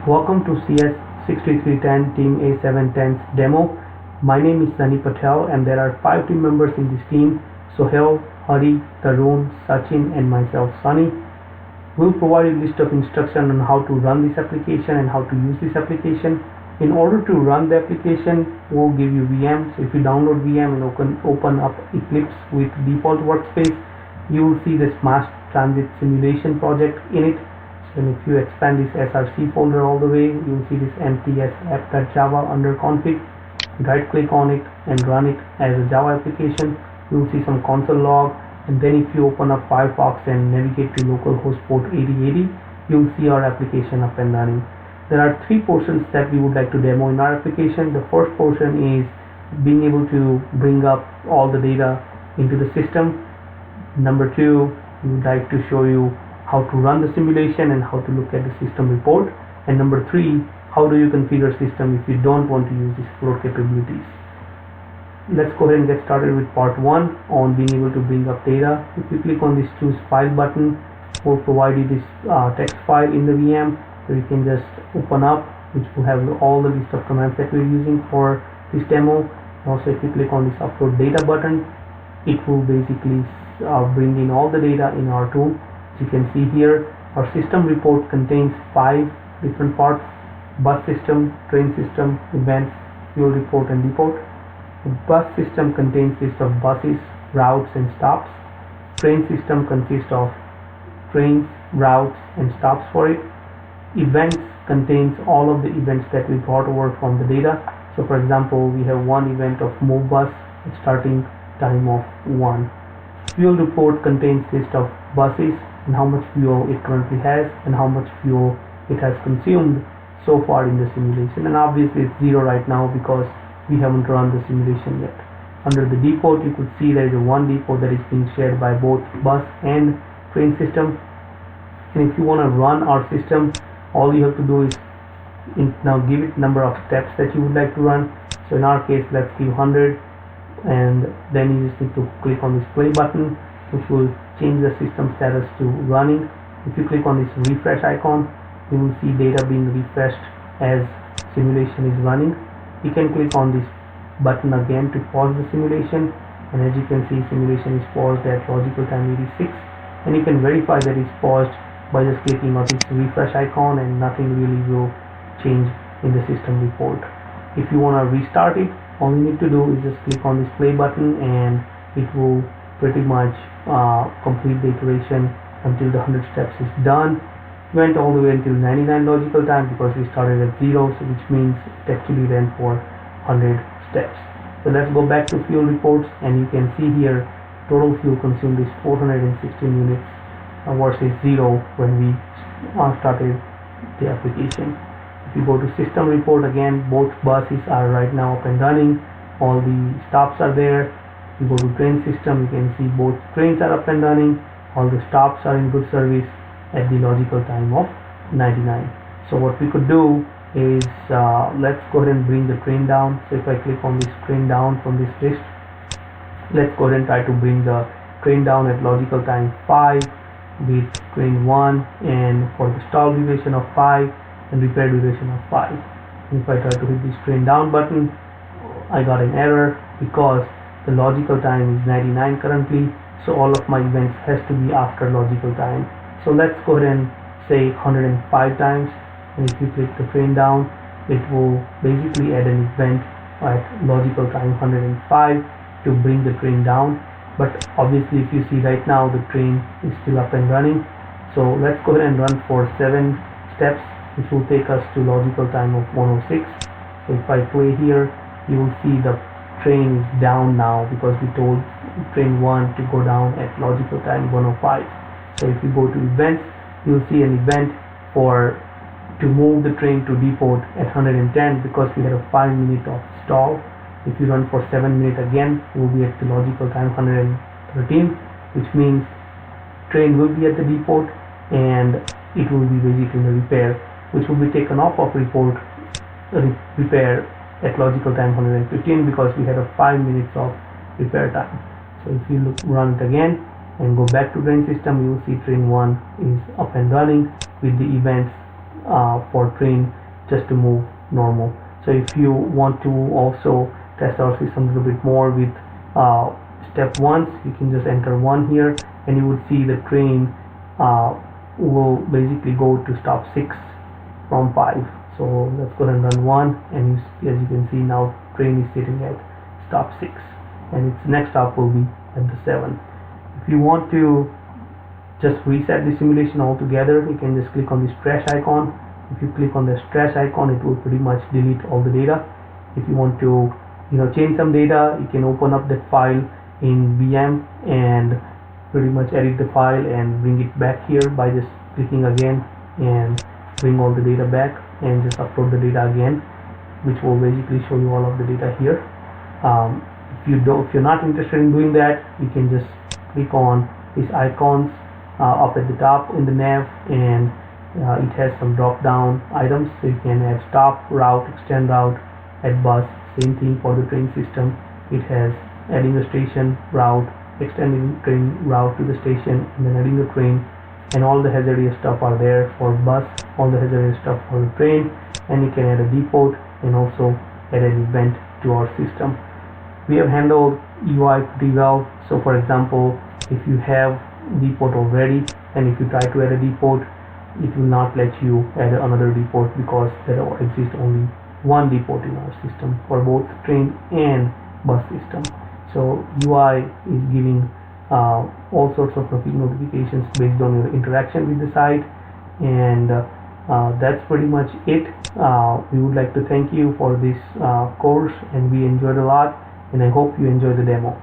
Welcome to CS 6310 Team A7-10's demo. My name is Sunny Patel and there are 5 team members in this team: Sohail, Hari, Tarun, Sachin and myself Sunny. We'll provide a list of instructions on how to run this application and how to use this application. In order to run the application, we'll give you VM. So if you download VM and open up Eclipse with default workspace, you will see this mass transit simulation project in it. And if you expand this SRC folder all the way, you will see this MTS app.java under config. Right click on it and run it as a Java application. You will see some console log, and then if you open up Firefox and navigate to localhost port 8080, you will see our application up and running. There are 3 portions that we would like to demo in our application. The first portion is being able to bring up all the data into the system. Number 2, we would like to show you how to run the simulation and how to look at the system report. And number 3, how do you configure system if you don't want to use these float capabilities. Let's go ahead and get started with part 1 on being able to bring up data. If you click on this choose file button, we'll provide you this text file in the VM where you can just open up, which will have all the list of commands that we're using for this demo. Also, if you click on this upload data button, it will basically bring in all the data in our tool. As you can see here, our system report contains 5 different parts: bus system, train system, events, fuel report and depot. The bus system contains list of buses, routes and stops. Train system consists of trains, routes and stops for it. Events contains all of the events that we brought over from the data. So for example, we have one event of move bus at starting time of 1. Fuel report contains list of buses and how much fuel it currently has and how much fuel it has consumed so far in the simulation. And obviously it's 0 right now because we haven't run the simulation yet. Under the depot, you could see there is a one depot that is being shared by both bus and train system. And if you want to run our system, all you have to do is now give it number of steps that you would like to run. So in our case, let's give 100, and then you just need to click on this play button, which will change the system status to running. If you click on this refresh icon, you will see data being refreshed as simulation is running. You can click on this button again to pause the simulation, and as you can see, simulation is paused at logical time 86, and you can verify that it's paused by just clicking on this refresh icon, and nothing really will change in the system report. If you want to restart it, all you need to do is just click on this play button and it will pretty much complete the iteration until the 100 steps is done. Went all the way until 99 logical time because we started at 0, so which means it actually ran for 100 steps. So let's go back to fuel reports, and you can see here total fuel consumed is 416 units versus 0 when we started the application. If you go to system report again, both buses are right now up and running, all the stops are there. If you go to train system, you can see both trains are up and running, all the stops are in good service at the logical time of 99. So what we could do is let's go ahead and bring the train down. So if I click on this train down from this list, let's go ahead and try to bring the train down at logical time 5 with train 1, and for the stall duration of 5 and repair duration of 5. And if I try to hit this train down button, I got an error because the logical time is 99 currently, so all of my events has to be after logical time. So let's go ahead and say 105 times, and if you click the train down, it will basically add an event at logical time 105 to bring the train down. But obviously if you see right now, the train is still up and running. So let's go ahead and run for 7 steps, which will take us to logical time of 106. So if I play here, you will see the train is down now because we told train 1 to go down at logical time 105. So if you go to events, you'll see an event to move the train to depot at 110 because we had a 5 minute of stall. If you run for 7 minutes again, we'll be at the logical time 113, which means train will be at the depot and it will be basically in the repair, which will be taken off of repair at logical time 115 because we had a 5 minutes of repair time. So if you run it again and go back to train system, you will see train 1 is up and running with the events for train just to move normal. So if you want to also test our system a little bit more with step 1, you can just enter 1 here, and you would see the train will basically go to stop 6 from 5. So let's go and run 1, and as you can see now train is sitting at stop 6, and its next stop will be at the 7. If you want to just reset the simulation altogether, you can just click on this trash icon. If you click on the trash icon, it will pretty much delete all the data. If you want to change some data, you can open up that file in VM and pretty much edit the file and bring it back here by just clicking again and bring all the data back and just upload the data again, which will basically show you all of the data here. If you're not interested in doing that, you can just click on these icons up at the top in the nav, and it has some drop down items, so you can add stop, route, extend route, add bus. Same thing for the train system. It has adding a station route, extending train route to the station, and then adding a train, and all the hazardous stuff are there for bus, all the hazardous stuff for the train, and you can add a depot and also add an event to our system. We have handled UI pretty well. So for example, if you have depot already, and if you try to add a depot, it will not let you add another depot because there exists only one depot in our system for both train and bus system. So UI is giving all sorts of notifications based on your interaction with the site, and that's pretty much it. We would like to thank you for this course, and we enjoyed a lot, and I hope you enjoy the demo.